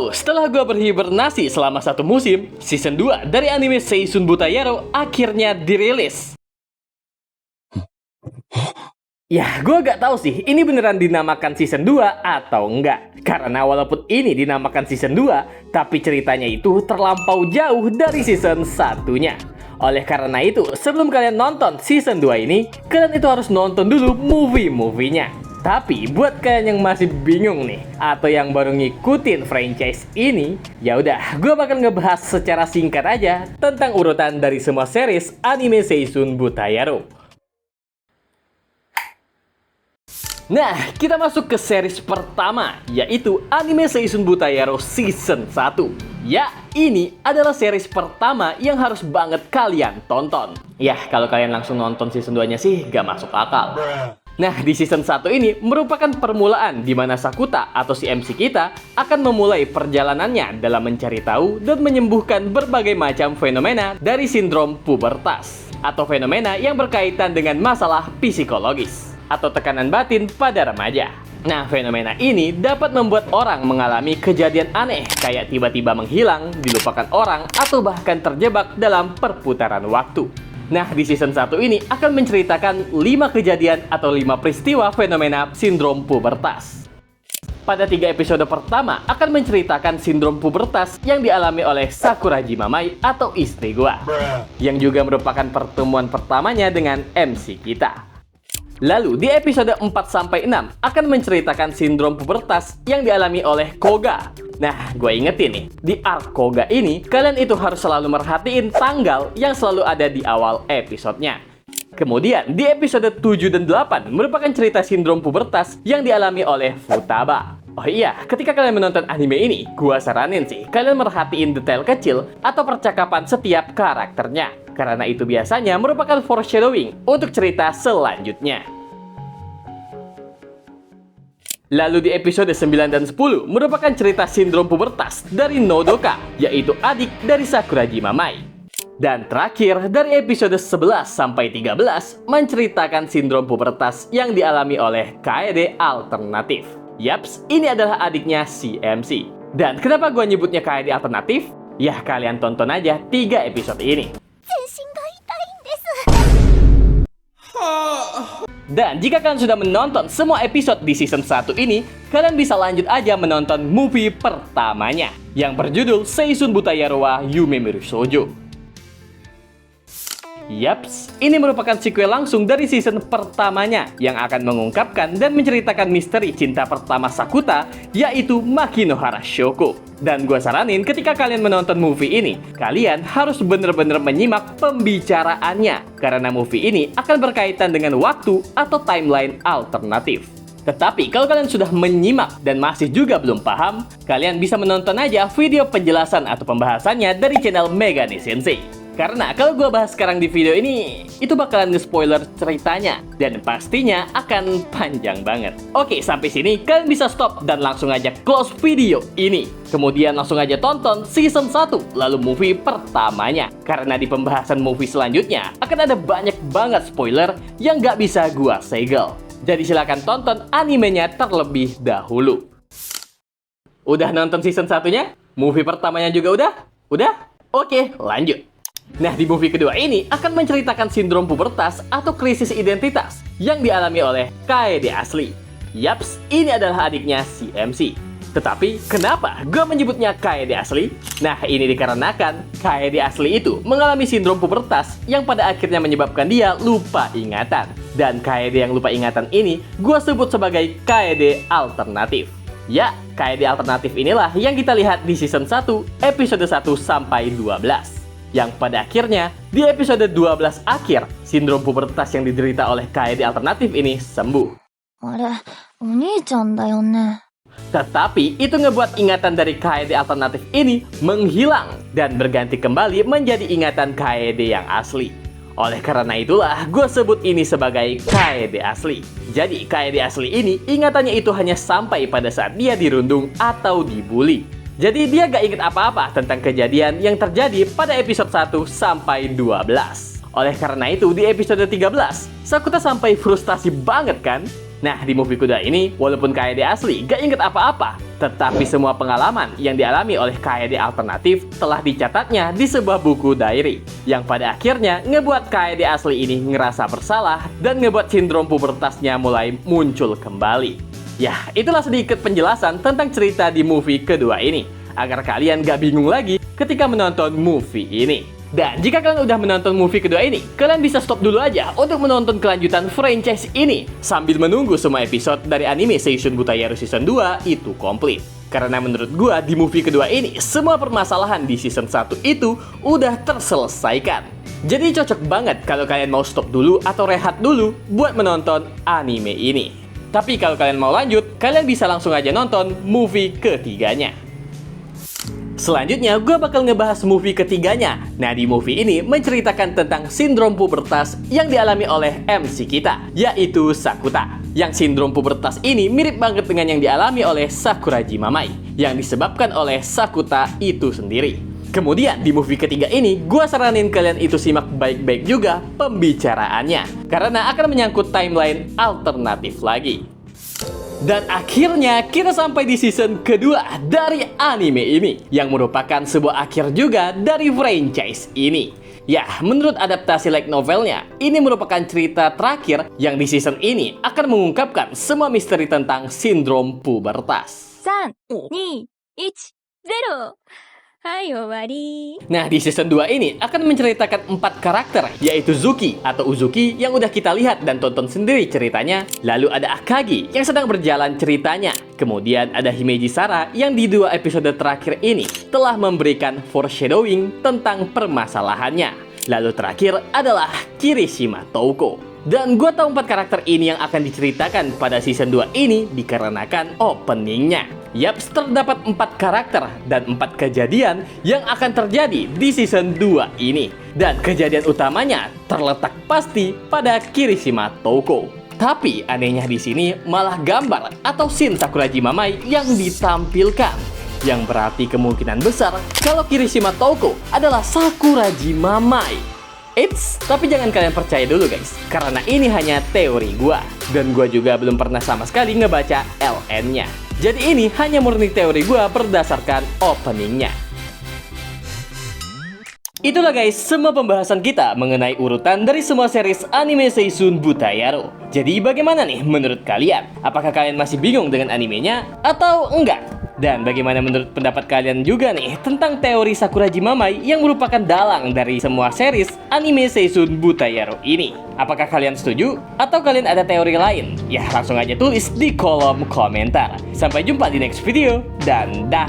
Setelah gue berhibernasi selama 1 musim, season 2 dari anime Seisun Butayaro akhirnya dirilis. Ya, gue gak tahu sih, ini beneran dinamakan season 2 atau enggak. Karena walaupun ini dinamakan season 2, tapi ceritanya itu terlampau jauh dari season 1-nya. Oleh karena itu, sebelum kalian nonton season 2 ini, kalian itu harus nonton dulu movie-movie-nya. Tapi buat kalian yang masih bingung nih, atau yang baru ngikutin franchise ini, ya udah, gue bakal ngebahas secara singkat aja tentang urutan dari semua series anime Seisun Butayaro. Nah, kita masuk ke series pertama, yaitu anime Seisun Butayaro Season 1. Ya, ini adalah series pertama yang harus banget kalian tonton. Ya, kalau kalian langsung nonton season 2-nya sih gak masuk akal. Nah, di season 1 ini merupakan permulaan di mana Sakuta atau si MC kita akan memulai perjalanannya dalam mencari tahu dan menyembuhkan berbagai macam fenomena dari sindrom pubertas atau fenomena yang berkaitan dengan masalah psikologis atau tekanan batin pada remaja. Nah, fenomena ini dapat membuat orang mengalami kejadian aneh kayak tiba-tiba menghilang, dilupakan orang, atau bahkan terjebak dalam perputaran waktu. Nah, di season 1 ini akan menceritakan 5 kejadian atau 5 peristiwa fenomena sindrom pubertas. Pada 3 episode pertama akan menceritakan sindrom pubertas yang dialami oleh Sakuragi Mamai atau istri gua, yang juga merupakan pertemuan pertamanya dengan MC kita. Lalu di episode 4-6 akan menceritakan sindrom pubertas yang dialami oleh Koga. Nah, gue ingetin nih, di arc Koga ini kalian itu harus selalu merhatiin tanggal yang selalu ada di awal episodenya. Kemudian di episode 7 dan 8 merupakan cerita sindrom pubertas yang dialami oleh Futaba. Oh iya, ketika kalian menonton anime ini, gue saranin sih kalian merhatiin detail kecil atau percakapan setiap karakternya. Karena itu biasanya merupakan foreshadowing untuk cerita selanjutnya. Lalu di episode 9 dan 10 merupakan cerita sindrom pubertas dari Nodoka, yaitu adik dari Sakuragi Mamai. Dan terakhir dari episode 11-13 menceritakan sindrom pubertas yang dialami oleh Kaede alternatif. Yaps, ini adalah adiknya si MC. Dan kenapa gue nyebutnya Kaede alternatif? Ya kalian tonton aja 3 episode ini. Dan jika kalian sudah menonton semua episode di season 1 ini, kalian bisa lanjut aja menonton movie pertamanya yang berjudul Seisun Butayaro wa Yumemiru Shoujo. Yaps, ini merupakan sequel langsung dari season pertamanya yang akan mengungkapkan dan menceritakan misteri cinta pertama Sakuta, yaitu Makinohara Shoko. Dan gue saranin ketika kalian menonton movie ini, kalian harus bener-bener menyimak pembicaraannya, karena movie ini akan berkaitan dengan waktu atau timeline alternatif. Tetapi kalau kalian sudah menyimak dan masih juga belum paham, kalian bisa menonton aja video penjelasan atau pembahasannya dari channel Megane Sensei. Karena kalau gue bahas sekarang di video ini, itu bakalan nge-spoiler ceritanya. Dan pastinya akan panjang banget. Oke, sampai sini kalian bisa stop dan langsung aja close video ini. Kemudian langsung aja tonton season 1, lalu movie pertamanya. Karena di pembahasan movie selanjutnya, akan ada banyak banget spoiler yang gak bisa gue segel. Jadi silakan tonton animenya terlebih dahulu. Udah nonton season 1-nya? Movie pertamanya juga udah? Udah? Oke, lanjut. Nah, di movie kedua ini akan menceritakan sindrom pubertas atau krisis identitas yang dialami oleh Kaede asli. Yaps, ini adalah adiknya si MC. Tetapi, kenapa gue menyebutnya Kaede asli? Nah, ini dikarenakan Kaede asli itu mengalami sindrom pubertas yang pada akhirnya menyebabkan dia lupa ingatan. Dan Kaede yang lupa ingatan ini gue sebut sebagai Kaede alternatif. Ya, Kaede alternatif inilah yang kita lihat di season 1, episode 1-12. Yang pada akhirnya, di episode 12 akhir, sindrom pubertas yang diderita oleh Kaede alternatif ini sembuh. Tetapi, itu ngebuat ingatan dari Kaede alternatif ini menghilang dan berganti kembali menjadi ingatan Kaede yang asli. Oleh karena itulah, gue sebut ini sebagai Kaede asli. Jadi, Kaede asli ini ingatannya itu hanya sampai pada saat dia dirundung atau dibully. Jadi dia gak inget apa-apa tentang kejadian yang terjadi pada episode 1-12. Oleh karena itu di episode 13, Sakuta sampai frustasi banget kan? Nah di movie kuda ini, walaupun Kaede asli gak inget apa-apa, Tetapi semua pengalaman yang dialami oleh KAED alternatif telah dicatatnya di sebuah buku diary, yang pada akhirnya ngebuat KAED asli ini ngerasa bersalah dan ngebuat sindrom pubertasnya mulai muncul kembali. Ya, itulah sedikit penjelasan tentang cerita di movie kedua ini, agar kalian gak bingung lagi ketika menonton movie ini. Dan jika kalian udah menonton movie kedua ini, kalian bisa stop dulu aja untuk menonton kelanjutan franchise ini, sambil menunggu semua episode dari anime Seishun Butayaro Season 2 itu komplit. Karena menurut gua di movie kedua ini, semua permasalahan di season 1 itu udah terselesaikan. Jadi cocok banget kalau kalian mau stop dulu atau rehat dulu buat menonton anime ini. Tapi kalau kalian mau lanjut, kalian bisa langsung aja nonton movie ketiganya. Selanjutnya, gue bakal ngebahas movie ketiganya. Nah, di movie ini menceritakan tentang sindrom pubertas yang dialami oleh MC kita, yaitu Sakuta. Yang sindrom pubertas ini mirip banget dengan yang dialami oleh Sakuragi Mamai, yang disebabkan oleh Sakuta itu sendiri. Kemudian di movie ketiga ini, gue saranin kalian itu simak baik-baik juga pembicaraannya, karena akan menyangkut timeline alternatif lagi. Dan akhirnya kita sampai di season kedua dari anime ini, yang merupakan sebuah akhir juga dari franchise ini. Ya, menurut adaptasi light novelnya, ini merupakan cerita terakhir yang di season ini akan mengungkapkan semua misteri tentang sindrom pubertas. 3、2、1、0。はい、終わり。 Nah, di season 2 ini akan menceritakan 4 karakter, yaitu Zuki atau Uzuki yang udah kita lihat dan tonton sendiri ceritanya. Lalu ada Akagi yang sedang berjalan ceritanya. Kemudian ada Himeji Sara yang di 2 episode terakhir ini telah memberikan foreshadowing tentang permasalahannya. Lalu terakhir adalah Kirishima Touko. Dan gue tahu 4 karakter ini yang akan diceritakan pada season 2 ini dikarenakan openingnya. Yaps, terdapat 4 karakter dan 4 kejadian yang akan terjadi di season 2 ini. Dan kejadian utamanya terletak pasti pada Kirishima Touko. Tapi anehnya di sini malah gambar atau scene Sakuragi Mamai yang ditampilkan, yang berarti kemungkinan besar kalau Kirishima Touko adalah Sakuragi Mamai. Eits, tapi jangan kalian percaya dulu guys, karena ini hanya teori gua. Dan gua juga belum pernah sama sekali ngebaca LN-nya. Jadi ini hanya murni teori gua berdasarkan openingnya. Itulah guys, semua pembahasan kita mengenai urutan dari semua series anime Seishun Butayaro. Jadi bagaimana nih menurut kalian? Apakah kalian masih bingung dengan animenya atau enggak? Dan bagaimana menurut pendapat kalian juga nih tentang teori Sakuragi Mamai yang merupakan dalang dari semua series anime Seishun Butayaro ini? Apakah kalian setuju? Atau kalian ada teori lain? Ya langsung aja tulis di kolom komentar. Sampai jumpa di next video dan dah!